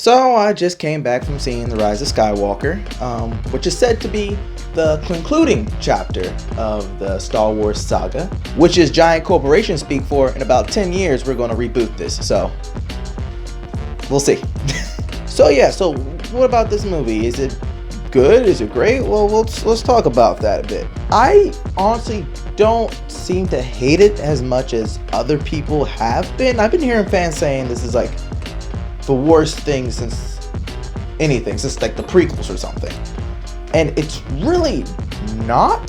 So I just came back from seeing The Rise of Skywalker, which is said to be the concluding chapter of the Star Wars Saga, which is giant corporations speak for. In about 10 years, we're going to reboot this, so we'll see. So what about this movie? Is it good? Is it great? Well, let's talk about that a bit. I honestly don't seem to hate it as much as other people have been. I've been hearing fans saying this is like the worst thing since anything, since like the prequels or something. And it's really not.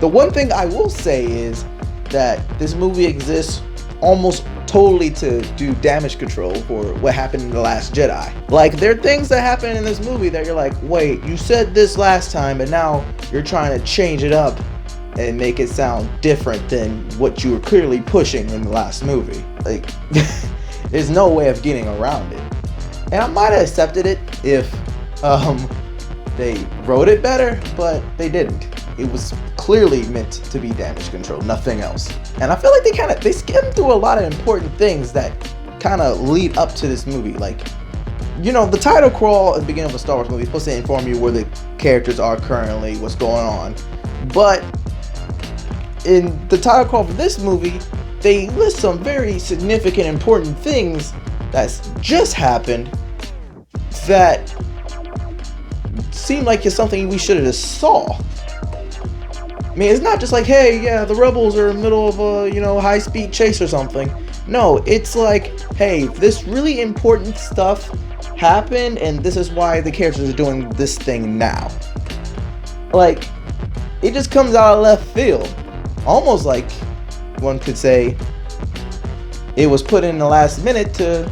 The one thing I will say is that this movie exists almost totally to do damage control for what happened in The Last Jedi. Like, there are things that happen in this movie that you're like, wait, you said this last time, but now you're trying to change it up and make it sound different than what you were clearly pushing in the last movie. Like, there's no way of getting around it. And I might have accepted it if they wrote it better, but they didn't. It was clearly meant to be damage control, nothing else. And I feel like they skimmed through a lot of important things that kind of lead up to this movie. Like, you know, the title crawl at the beginning of a Star Wars movie is supposed to inform you where the characters are currently, what's going on. But in the title crawl for this movie, they list some very significant, important things that's just happened that seem like it's something we should have just saw. I mean, it's not just like, hey, yeah, the rebels are in the middle of a, high-speed chase or something. No, it's like, hey, this really important stuff happened, and this is why the characters are doing this thing now. Like, it just comes out of left field. Almost like one could say it was put in the last minute to,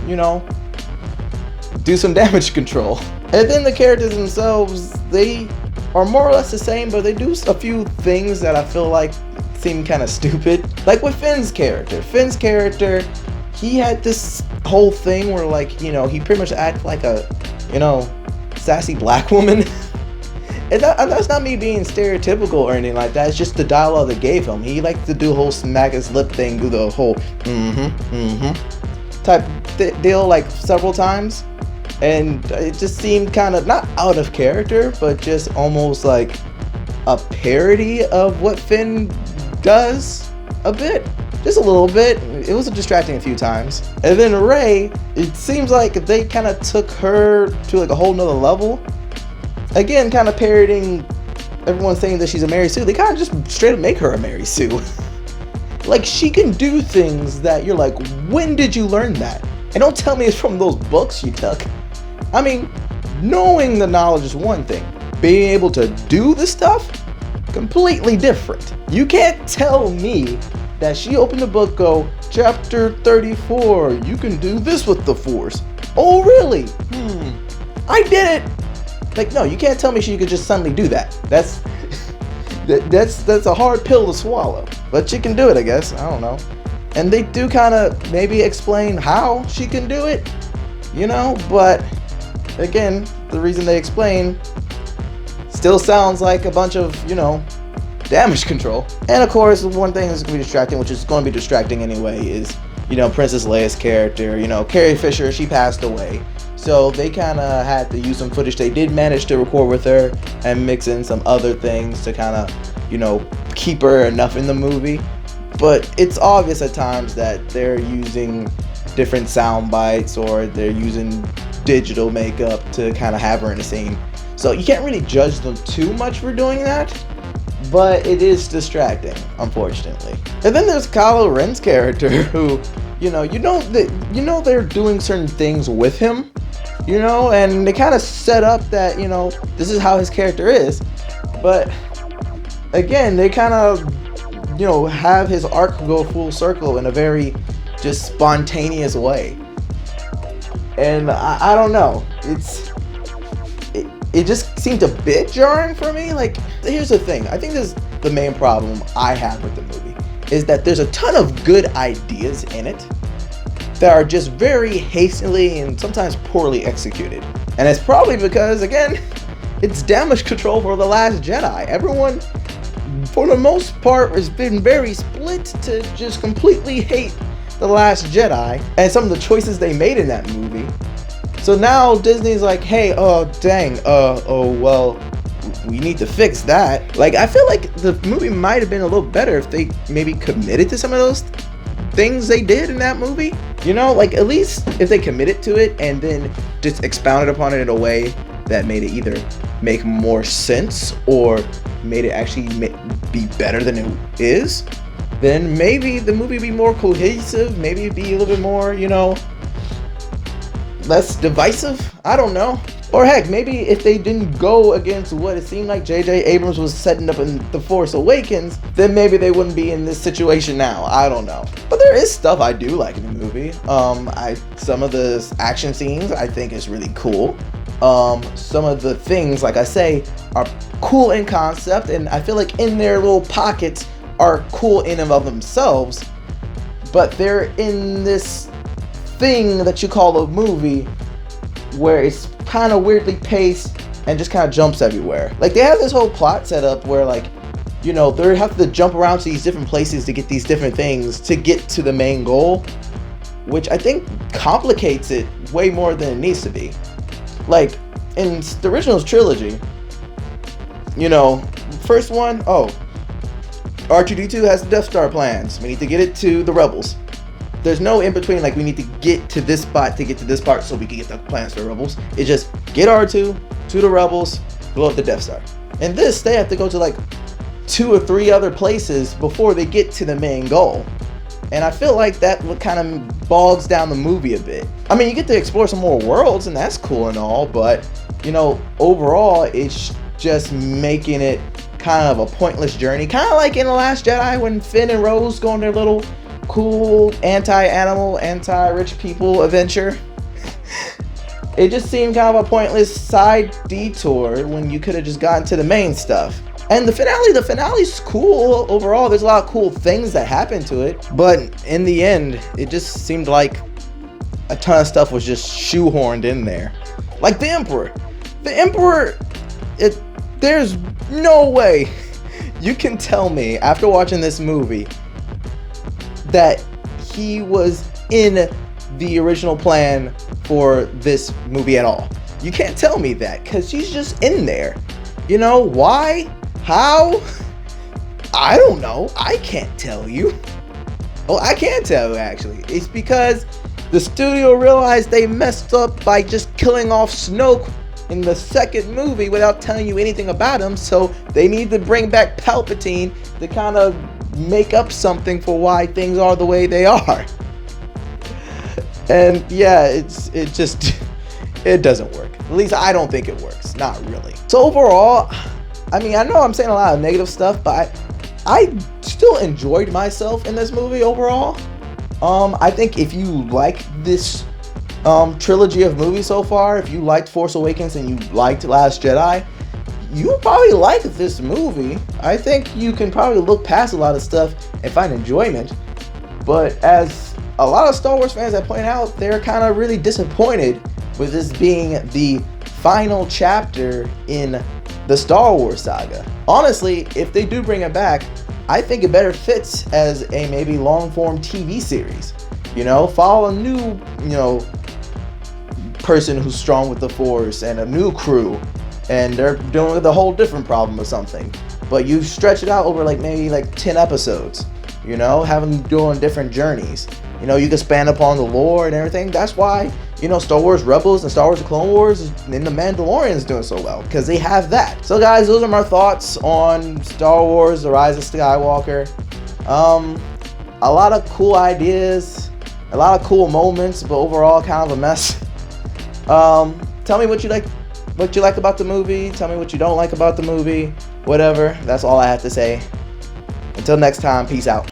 do some damage control. And then the characters themselves, they are more or less the same, but they do a few things that I feel like seem kind of stupid. Like with Finn's character. Finn's character, he had this whole thing where, like, he pretty much acted like a, sassy black woman. And that's not me being stereotypical or anything like that. It's just the dialogue they gave him. He liked to do a whole smack his lip thing, do the whole type deal like several times. And it just seemed kind of not out of character, but just almost like a parody of what Finn does a bit. Just a little bit. It was distracting a few times. And then Rey, it seems like they kind of took her to like a whole nother level. Again, kind of parodying everyone saying that she's a Mary Sue. They kind of just straight up make her a Mary Sue. Like, she can do things that you're like, when did you learn that? And don't tell me it's from those books you took. I mean, knowing the knowledge is one thing. Being able to do the stuff, completely different. You can't tell me that she opened the book, go, chapter 34, you can do this with the Force. Oh, really? I did it. Like, no, you can't tell me she could just suddenly do that. That's a hard pill to swallow. But she can do it, I guess. I don't know. And they do kind of maybe explain how she can do it, but again, the reason they explain still sounds like a bunch of, damage control. And of course, one thing that's going to be distracting, which is going to be distracting anyway, is, Princess Leia's character. Carrie Fisher, she passed away. So they kind of had to use some footage they did manage to record with her and mix in some other things to kind of, keep her enough in the movie. But it's obvious at times that they're using different sound bites or they're using digital makeup to kind of have her in the scene. So you can't really judge them too much for doing that, but it is distracting, unfortunately. And then there's Kylo Ren's character who, they're doing certain things with him, and they kind of set up that, this is how his character is. But again, they kind of, have his arc go full circle in a very just spontaneous way. And I don't know. It just seemed a bit jarring for me. Like, here's the thing. I think this is the main problem I have with the movie, is that there's a ton of good ideas in it that are just very hastily and sometimes poorly executed. And it's probably because, again, it's damage control for The Last Jedi. Everyone, for the most part, has been very split to just completely hate The Last Jedi and some of the choices they made in that movie. So now Disney's like, hey, dang, oh well, we need to fix that. Like, I feel like the movie might have been a little better if they maybe committed to some of those things they did in that movie. You know, like, at least if they committed to it and then just expounded upon it in a way that made it either make more sense or made it actually be better than it is, then maybe the movie would be more cohesive, maybe it'd be a little bit more, you know, less divisive. I don't know. Or heck, maybe if they didn't go against what it seemed like J.J. Abrams was setting up in The Force Awakens, then maybe they wouldn't be in this situation now. I don't know. But there is stuff I do like in the movie. Some of the action scenes I think is really cool. Some of the things, like I say, are cool in concept, and I feel like in their little pockets are cool in and of themselves, but they're in this thing that you call a movie where it's kind of weirdly paced and just kind of jumps everywhere. Like, they have this whole plot set up where, like, you know, they have to jump around to these different places to get these different things to get to the main goal, which I think complicates it way more than it needs to be. Like, in the original trilogy, you know, first one, R2-D2 has the Death Star plans. We need to get it to the Rebels. There's no in between, like, we need to get to this spot to get to this part so we can get the plans for the Rebels. It's just get R2 to the Rebels, blow up the Death Star. In this, they have to go to like 2 or 3 other places before they get to the main goal. And I feel like that kind of bogs down the movie a bit. I mean, you get to explore some more worlds, and that's cool and all, but, you know, overall, it's just making it kind of a pointless journey. Kind of like in The Last Jedi when Finn and Rose go on their little cool anti-animal, anti-rich people adventure. It just seemed kind of a pointless side detour when you could have just gotten to the main stuff. And the finale's cool overall. There's a lot of cool things that happen to it, but in the end, it just seemed like a ton of stuff was just shoehorned in there. Like the Emperor. There's no way you can tell me after watching this movie that he was in the original plan for this movie at all. You can't tell me that, because he's just in there. You know, why? How? I don't know. I can't tell you. Well, I can tell you, actually. It's because the studio realized they messed up by just killing off Snoke in the second movie without telling you anything about him, so they need to bring back Palpatine to kind of make up something for why things are the way they are. And yeah, it doesn't work. At least I don't think it works. Not really. So overall, I mean, I know I'm saying a lot of negative stuff, but I still enjoyed myself in this movie overall. I think if you like this trilogy of movies so far, if you liked Force Awakens and you liked Last Jedi, you probably like this movie. I think you can probably look past a lot of stuff and find enjoyment. But as a lot of Star Wars fans have pointed out, they're kind of really disappointed with this being the final chapter in the Star Wars saga. Honestly, if they do bring it back, I think it better fits as a maybe long-form TV series. You know, follow a new, you know, person who's strong with the Force and a new crew, and they're dealing with a whole different problem or something. But you stretch it out over like maybe like 10 episodes, you know, having them doing different journeys. You know, you can span upon the lore and everything. That's why, you know, Star Wars Rebels and Star Wars The Clone Wars and The Mandalorian is doing so well, because they have that. So guys, those are my thoughts on Star Wars The Rise of Skywalker. A lot of cool ideas, a lot of cool moments, but overall kind of a mess. Tell me what you like about the movie. Tell me what you don't like about the movie. Whatever. That's all I have to say. Until next time, peace out.